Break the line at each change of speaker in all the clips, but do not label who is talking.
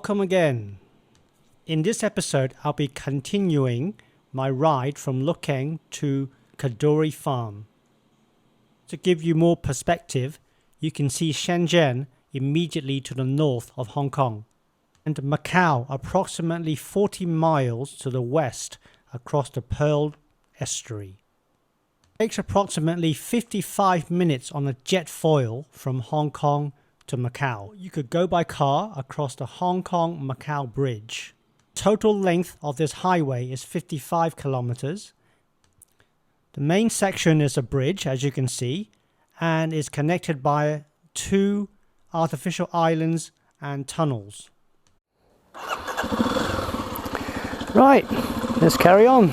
Welcome again. In this episode, I'll be continuing my ride from Keng to Kadoorie Farm. To give you more perspective, you can see Shenzhen immediately to the north of Hong Kong and Macau approximately 40 miles to the west across the Pearl Estuary. It takes approximately 55 minutes on a jet foil from Hong Kong to Macau. You could go by car across the Hong Kong-Macau bridge. Total length of this highway is 55 kilometers. The main section is a bridge, as you can see, and is connected by 2 artificial islands and tunnels. Right, let's carry on.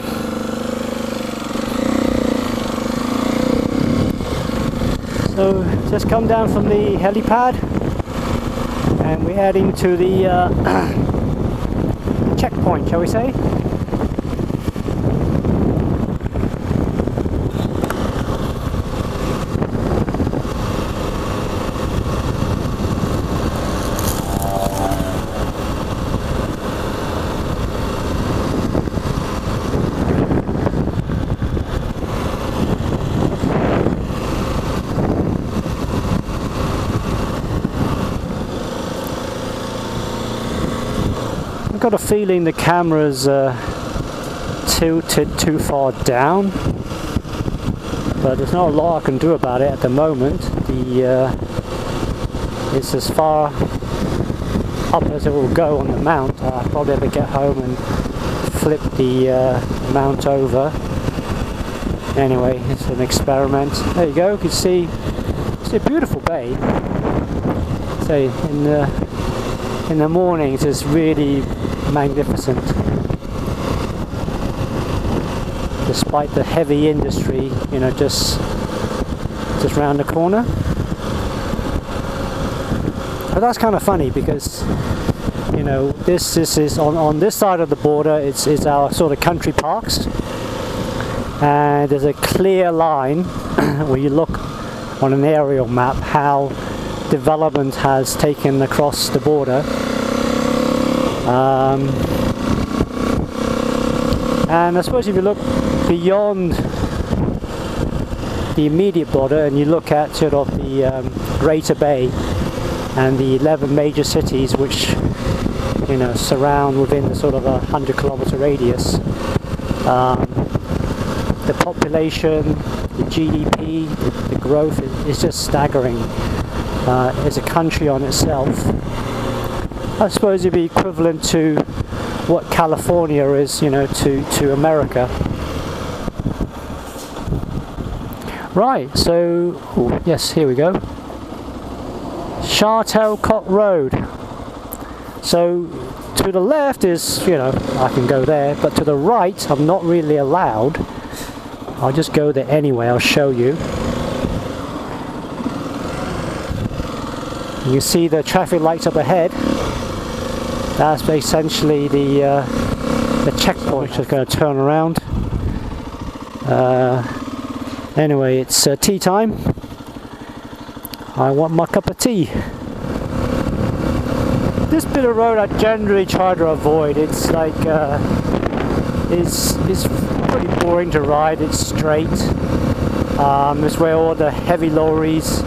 So just come down from the helipad and we're heading to the checkpoint, shall we say? I've got a feeling the camera's tilted too far down, but there's not a lot I can do about it at the moment. It's as far up as it will go on the mount. I'll probably have to get home and flip the mount over. Anyway, it's an experiment. There you go, you can see it's a beautiful bay. So in the morning it's just really magnificent, despite the heavy industry, you know, just round the corner. But that's kind of funny because, you know, this is on this side of the border. It's our sort of country parks, and there's a clear line where you look on an aerial map how development has taken across the border. And I suppose if you look beyond the immediate border and you look at sort of the Greater Bay and the 11 major cities which, you know, surround within the sort of 100-kilometer radius, the population, the GDP, the growth is just staggering. It's a country on itself. I suppose it'd be equivalent to what California is, you know, to America. Right, so, yes, here we go. Chartelcot Road. So, to the left is, you know, I can go there, but to the right, I'm not really allowed. I'll just go there anyway, I'll show you. You see the traffic lights up ahead. That's essentially the checkpoint. Just going to turn around. Anyway, it's tea time. I want my cup of tea. This bit of road I generally try to avoid. It's like it's pretty boring to ride. It's straight. It's where all the heavy lorries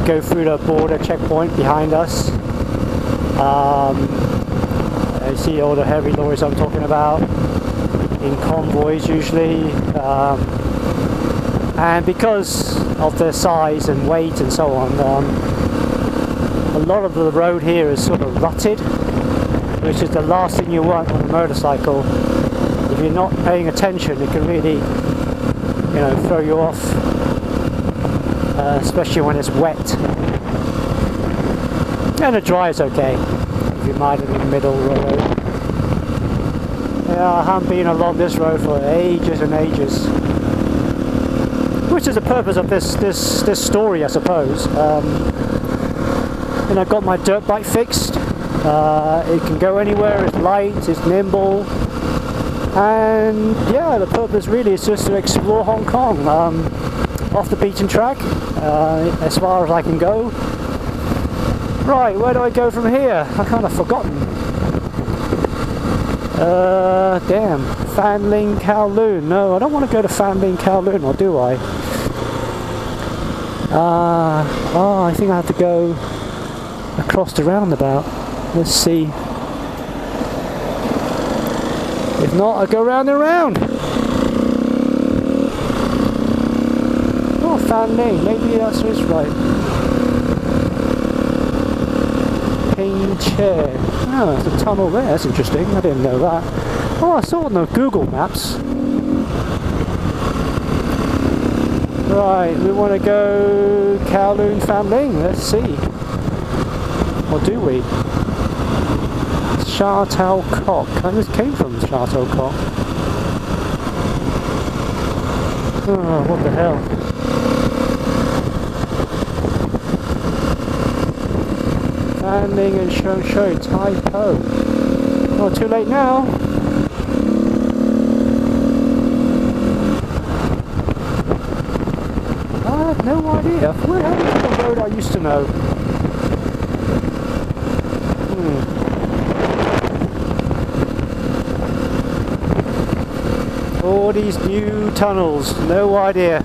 go through the border checkpoint behind us. You see all the heavy lorries I'm talking about in convoys usually, and because of their size and weight and so on, a lot of the road here is sort of rutted, which is the last thing you want on a motorcycle. If you're not paying attention, it can really, you know, throw you off, especially when it's wet. And the dry is okay, if you mind in the middle road. Yeah, I haven't been along this road for ages and ages. Which is the purpose of this story, I suppose. And I got my dirt bike fixed. It can go anywhere, it's light, it's nimble. And yeah, the purpose really is just to explore Hong Kong. Off the beaten track, as far as I can go. Right, where do I go from here? I kind of forgotten. Damn. Fanling Kowloon. No, I don't want to go to Fanling Kowloon, or do I? Oh, I think I have to go across the roundabout. Let's see. If not, I go round and round. Oh, Fanling. Maybe that's right. Keng chair. Oh, there's a tunnel there. That's interesting. I didn't know that. Oh, I saw it on the Google Maps. Right, we want to go Kowloon Fanling. Let's see. Or do we? Shartow Cock. I just came from Shartow Cock. Oh, what the hell? Fanling and Shou Tai Po. Oh, too late now. I have no idea. Where is the road I used to know? All these new tunnels, no idea.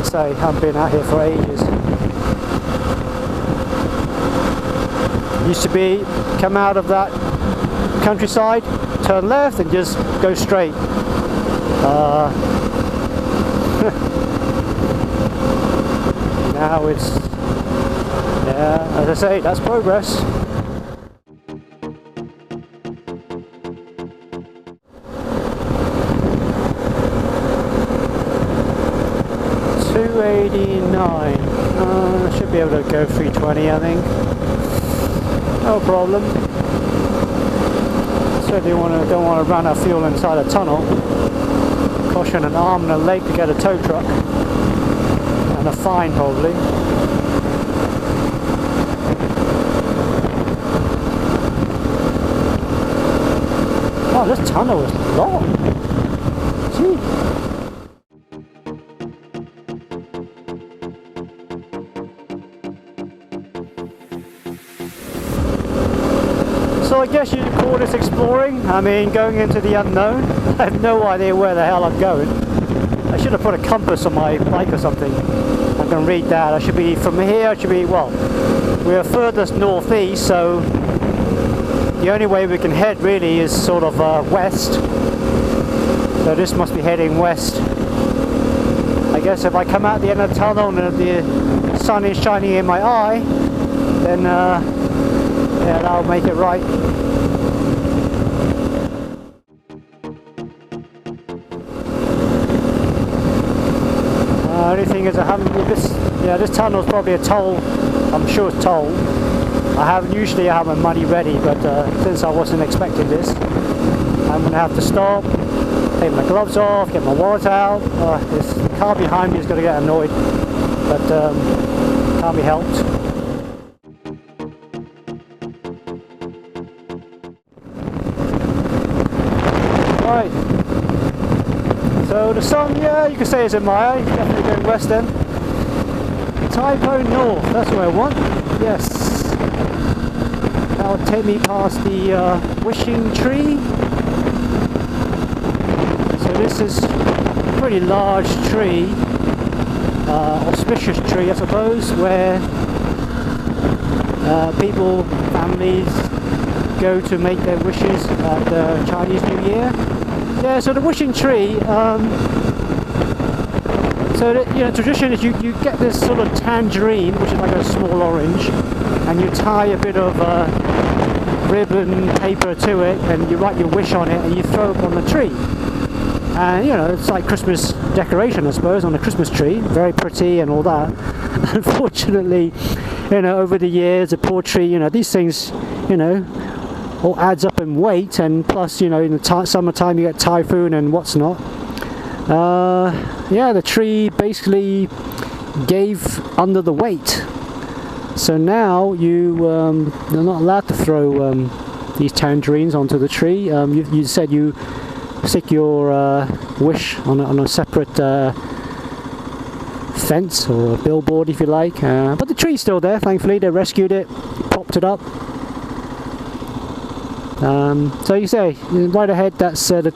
Say, I haven't been out here for ages. Used to be, come out of that countryside, turn left and just go straight. Now it's, yeah, as I say, that's progress. $2.89. I should be able to go 320, I think. No problem. Certainly don't want to run out of fuel inside a tunnel. Caution an arm and a leg to get a tow truck. And a fine probably. Oh, this tunnel is long. Gee. So I guess you'd call this exploring. I mean, going into the unknown. I have no idea where the hell I'm going. I should have put a compass on my bike or something. I can read that. I should be from here. I should be, well, we're furthest northeast, so the only way we can head really is sort of west. So this must be heading west. I guess if I come out the end of the tunnel and the sun is shining in my eye, then yeah, that'll make it right. Only thing is I haven't, this tunnel's probably a toll. I'm sure it's toll. Usually I have my money ready, but since I wasn't expecting this, I'm going to have to stop, take my gloves off, get my wallet out. This car behind me is going to get annoyed, but can't be helped. Right, so the sun, yeah, you can say it's in my eye, definitely going west then. Tai Po North, that's what I want, yes. That'll take me past the wishing tree. So this is a pretty large tree, auspicious tree I suppose, where people, families go to make their wishes at the Chinese New Year. Yeah, so the wishing tree, so the, tradition is you get this sort of tangerine, which is like a small orange, and you tie a bit of ribbon paper to it, and you write your wish on it, and you throw it on the tree. And it's like Christmas decoration, I suppose, on a Christmas tree, very pretty and all that. Unfortunately, over the years, the poor tree, these things, all adds up in weight, and plus, in the summertime you get typhoon and what's not. Yeah, the tree basically gave under the weight. So now you're not allowed to throw these tangerines onto the tree. You said you stick your wish on a separate fence or a billboard if you like, but the tree's still there. Thankfully they rescued it, propped it up. So you say right ahead, that's the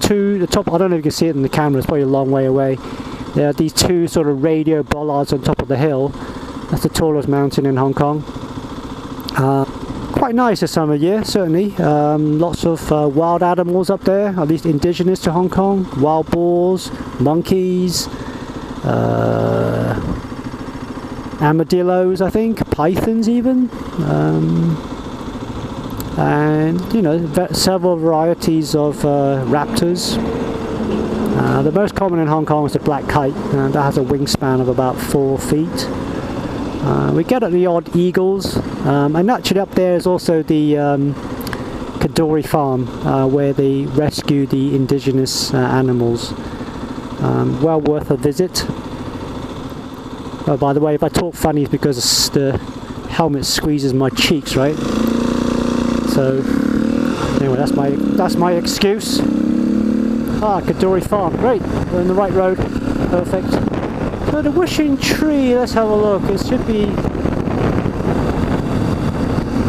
top. I don't know if you can see it in the camera, it's probably a long way away. There are these two sort of radio bollards on top of the hill. That's the tallest mountain in Hong Kong. Quite nice this time of year, certainly. Lots of wild animals up there, at least indigenous to Hong Kong. Wild boars, monkeys, armadillos, I think, pythons even. And you know, several varieties of raptors. The most common in Hong Kong is the black kite, that has a wingspan of about 4 feet. We get the odd eagles, and actually up there is also the Kadoorie Farm, where they rescue the indigenous animals. Well worth a visit. Oh, by the way, if I talk funny, it's because the helmet squeezes my cheeks, right? So anyway, that's my excuse. Kadoorie Farm, great. We're in the right road, perfect. So the wishing tree, let's have a look. It should be a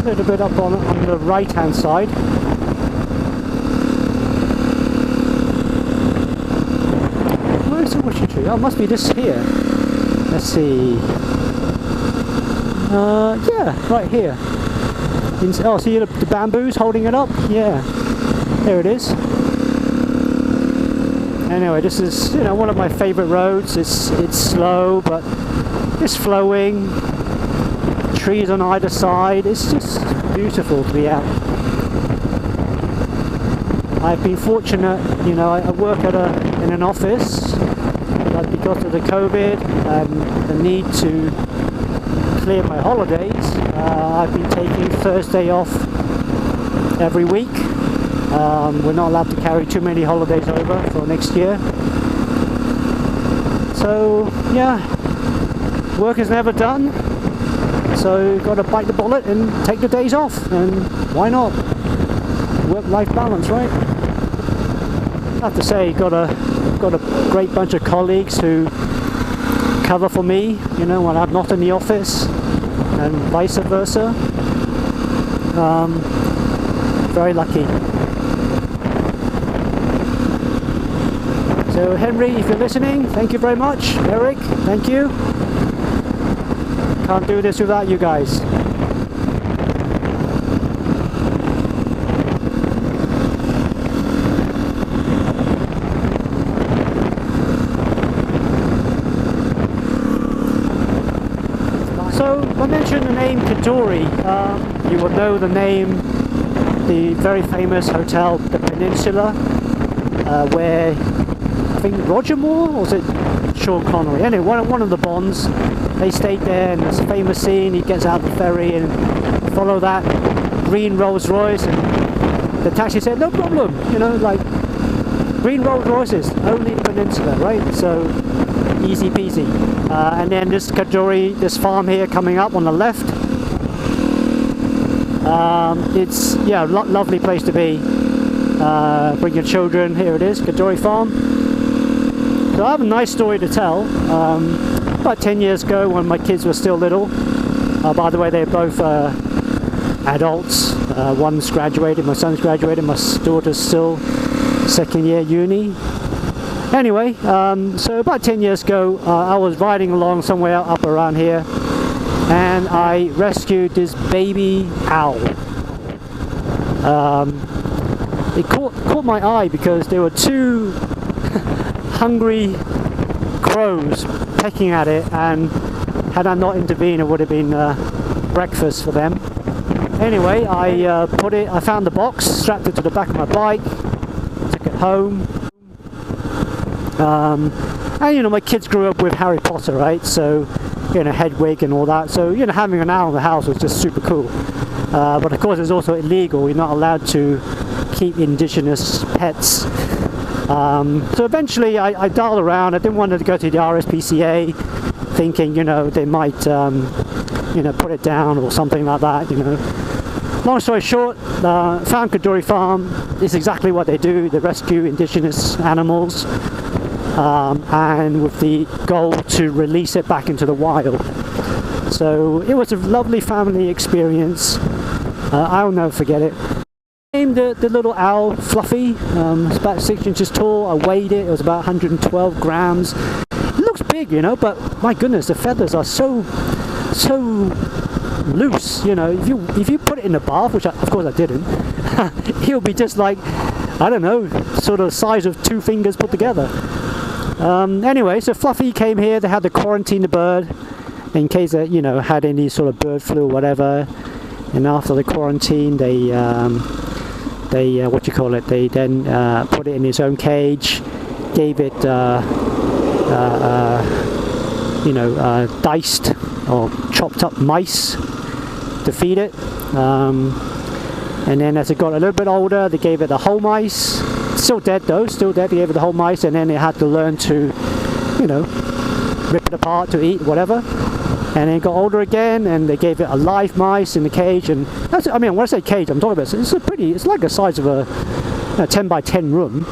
little bit up on the right hand side. Where's the wishing tree? Oh, it must be this here. Let's see. Yeah, right here. Oh, see the bamboos holding it up? Yeah, there it is. Anyway, this is, you know, one of my favourite roads. It's slow, but it's flowing. Trees on either side. It's just beautiful to be out. I've been fortunate, you know, I work in an office, but because of the COVID and the need to clear my holidays, I've been taking Thursday off every week. We're not allowed to carry too many holidays over for next year. So yeah, work is never done. So you've got to bite the bullet and take the days off. And why not? Work-life balance, right? I have to say, got a great bunch of colleagues who cover for me, you know, when I'm not in the office, and vice versa. Very lucky. So Henry, if you're listening, thank you very much. Eric, thank you. Can't do this without you guys. So I mentioned the name Kadoorie. You will know the name, the very famous hotel, the Peninsula, where I think Roger Moore, or was it Sean Connery? Anyway, one of the Bonds, they stayed there, and there's a famous scene, he gets out the ferry and follow that green Rolls Royce, and the taxi said, no problem, you know, like, green Rolls Royces, only Peninsula, right? So, easy peasy. And then this Kadoorie, this farm here coming up on the left, it's, yeah, lovely place to be. Bring your children, here it is, Kadoorie Farm. So I have a nice story to tell. About 10 years ago, when my kids were still little, by the way, they're both adults. One's graduated, my son's graduated, my daughter's still second year uni. Anyway, so about 10 years ago, I was riding along somewhere up around here, and I rescued this baby owl. It caught my eye because there were two hungry crows pecking at it, and had I not intervened, it would have been breakfast for them. Anyway, I found the box, strapped it to the back of my bike, took it home. And you know, my kids grew up with Harry Potter, right? So, you know, Hedwig and all that. So, you know, having an owl in the house was just super cool. But of course, it's also illegal. You're not allowed to keep indigenous pets. So eventually I dialed around. I didn't want to go to the RSPCA thinking, you know, they might you know, put it down or something like that, you know. Long story short, found Kadoorie Farm. It's exactly what they do. They rescue indigenous animals. and with the goal to release it back into the wild. So it was a lovely family experience. I'll never forget it. I named the little owl Fluffy. It's about 6 inches tall. I weighed it. It was about 112 grams. It looks big, you know, but my goodness, the feathers are so loose. You know, if you put it in a bath, which of course I didn't, he'll be just like, I don't know, sort of the size of 2 fingers put together. Anyway, so Fluffy came here. They had to quarantine the bird in case it, you know, had any sort of bird flu or whatever. And after the quarantine, they what you call it? They then put it in its own cage, gave it you know, diced or chopped up mice to feed it. And then as it got a little bit older, they gave it the whole mice. Still dead though, still dead. They gave it the whole mice, and then it had to learn to, you know, rip it apart to eat, whatever. And then it got older again, and they gave it a live mice in the cage. And that's, I mean, when I say cage, I'm talking about, it's like the size of a 10 by 10 room.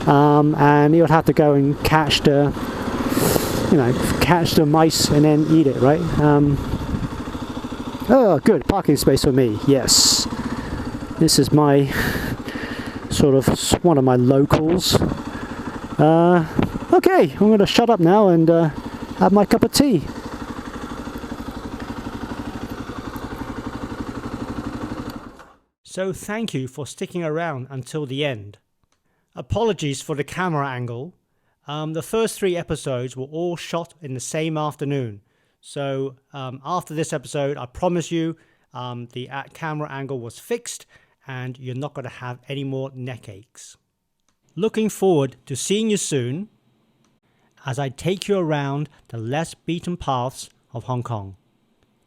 And you would have to go and catch the mice and then eat it, right? Oh, good, parking space for me. Yes, this is my sort of one of my locals. Okay, I'm going to shut up now and have my cup of tea. So thank you for sticking around until the end. Apologies for the camera angle. The first 3 episodes were all shot in the same afternoon. So after this episode, I promise you the camera angle was fixed and you're not going to have any more neck aches. Looking forward to seeing you soon as I take you around the less beaten paths of Hong Kong.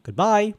Goodbye.